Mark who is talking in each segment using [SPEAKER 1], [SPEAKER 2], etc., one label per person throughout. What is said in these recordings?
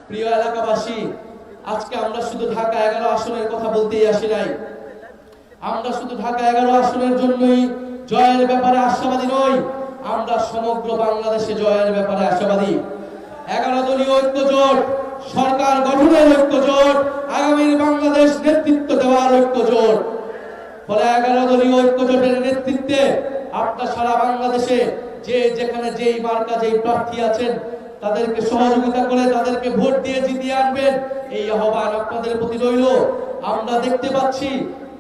[SPEAKER 1] প্রিয় এলাকাবাসী, আজকে আমরা শুধু ঢাকা 11 আসনের কথা বলতেই আসি নাই। আমরা শুধু ঢাকা 11 আসনের জন্যই জয়ের ব্যাপারে আশাবাদী নই, আমরা সমগ্র বাংলাদেশে জয়ের ব্যাপারে আশাবাদী। 11 দলীয় ঐক্য জোট, সরকার গঠনের ঐক্য জোট, আগামীর বাংলাদেশ নেতৃত্ব দেওয়ার ঐক্য জোট। ফলে 11 দলীয় ঐক্য জোটের নেতৃত্বে আপনারা সারা বাংলাদেশে যে যেখানে যেই মার্কা যেই প্রার্থী আছেন তাদেরকে সহযোগিতা করে তাদেরকে ভোট দিয়ে জিতিয়ে আনবেন, এই আহ্বান আপনাদের প্রতি রইল। আমরা দেখতে পাচ্ছি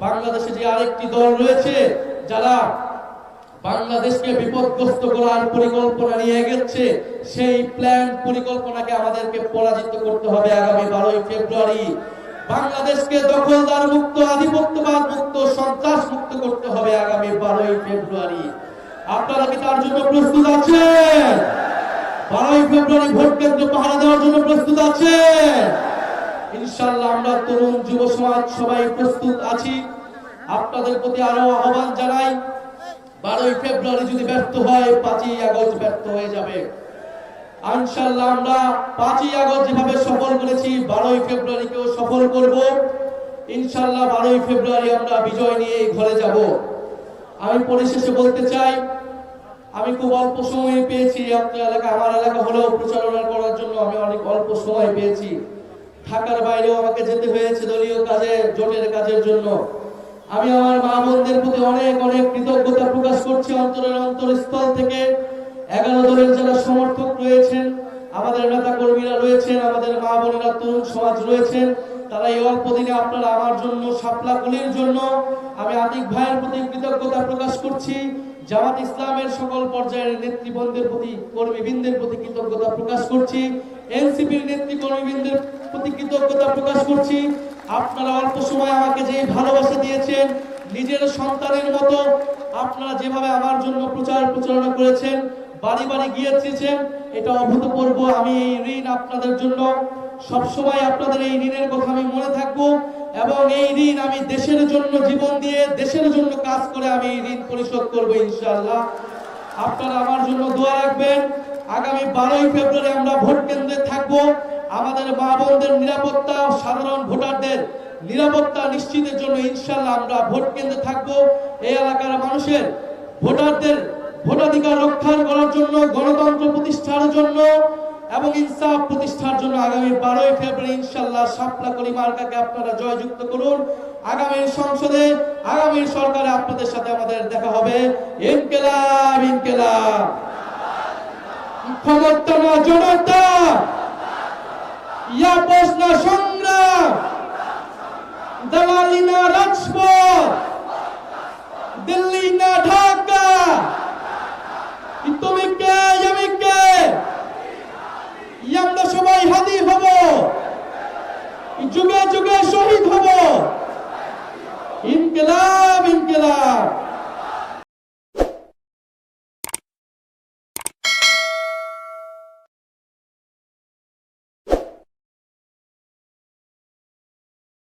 [SPEAKER 1] বাংলাদেশে যে আরেকটি দল রয়েছে যারা বাংলাদেশকে বিপদগ্রস্ত করার পরিকল্পনা নিয়ে এগোচ্ছে, সেই প্ল্যান পরিকল্পনাকে আমাদেরকে পরাজিত করতে হবে আগামী 12ই ফেব্রুয়ারি। বাংলাদেশকে দখলদার মুক্ত, আধিপত্যবাদ মুক্ত, সন্ত্রাস মুক্ত করতে হবে আগামী 12ই ফেব্রুয়ারি। আপনারা কি তার জন্য প্রস্তুত আছেন? 12ই ফেব্রুয়ারি ভোট কেন্দ্র পাহারা দেওয়ার জন্য প্রস্তুত আছেন? ইনশাআল্লাহ আমরা তরুণ যুব সমাজ সবাই প্রস্তুত আছি। আপনাদের প্রতি আরো আহ্বান জানাই, 12ই ফেব্রুয়ারি যদি ব্যর্থ হয় 5ই আগস্ট ব্যর্থ হয়ে যাবে। ইনশাআল্লাহ আমরা 5ই আগস্ট যেভাবে সফল করেছি 12ই ফেব্রুয়ারিকেও সফল করব। ইনশাআল্লাহ 12ই ফেব্রুয়ারি আমরা বিজয় নিয়ে ঘরে যাব। আমি পরিশেষে বলতে চাই, আমি খুব অল্প সময় পেয়েছি আপনার এলাকা, আমার এলাকা হলেও প্রচারণা করার জন্য আমি অনেক অল্প সময় পেয়েছি। ঢাকার বাইরেও আমাকে যেতে হয়েছে দলীয় কাজে, জোটের কাজের জন্য। আমি আমার মা বোনদের প্রতি অনেক অনেক কৃতজ্ঞতা প্রকাশ করছি অন্তরের অন্তরস্থল থেকে। 11 দলের যারা সমর্থক রয়েছেন, আমাদের নেতা কর্মীরা রয়েছেন, আমাদের মা বোনেরা, তরুণ সমাজ রয়েছেন, তারা এই অল্প দিনে আপনারা আমার জন্য, শাপলাকলির জন্য আমি আতিক ভাইয়ের প্রতি কৃতজ্ঞতা প্রকাশ করছি। জামাত ইসলামের সকল পর্যায়ের নেতৃবৃন্দের প্রতি, কর্মীবৃন্দের প্রতি কৃতজ্ঞতা প্রকাশ করছি। এনসিপির নেতৃ কর্মীবৃন্দের প্রতি কৃতজ্ঞতা প্রকাশ করছি। আপনারা অল্প সময় আমাকে যে ভালোবাসা দিয়েছেন, নিজের সন্তানের মতো আপনারা যেভাবে আমার জন্য প্রচারণা করেছেন, বাড়ি বাড়ি গিয়েছেন, এটা অভূতপূর্ব। আমি এই ঋণ আপনাদের জন্য সবসময়, আপনাদের এই ঋণের কথা আমি মনে থাকবো এবং এই ঋণ আমি দেশের জন্য জীবন দিয়ে, দেশের জন্য কাজ করে আমি এই ঋণ পরিশোধ করবো ইনশাআল্লাহ। আপনারা আমার জন্য দোয়া রাখবেন। আগামী 12ই ফেব্রুয়ারি আমরা ভোট কেন্দ্রে থাকবো। আমাদের মা বোনদের নিরাপত্তা, সাধারণ ভোটারদের নিরাপত্তা নিশ্চিতের জন্য ইনশাআল্লাহ আমরা ভোট কেন্দ্রে থাকবো। এই এলাকার মানুষের, ভোটারদের ভোটাধিকার রক্ষা করার জন্য, গণতন্ত্র প্রতিষ্ঠার জন্য এবং ইনসাফ প্রতিষ্ঠার জন্য আগামী 12ই ফেব্রুয়ারি ইনশাআল্লাহ শাপলাকলি মার্কাকে আপনারা জয়যুক্ত করুন। আগামীর সংসদে, আগামীর সরকারে আপনাদের সাথে আমাদের দেখা হবে। ইনকিলাব ইনকিলাব, ক্ষমতা না জনতা, ইয়াপস না সংগ্রাম, দালালি না রাজপথ, দিল্লি না ঢাকা, তুমি কে আমি কে, আমরা সবাই হাদি হব, যুগে যুগে শহীদ হব। ইনকিলাব ইনকিলাব।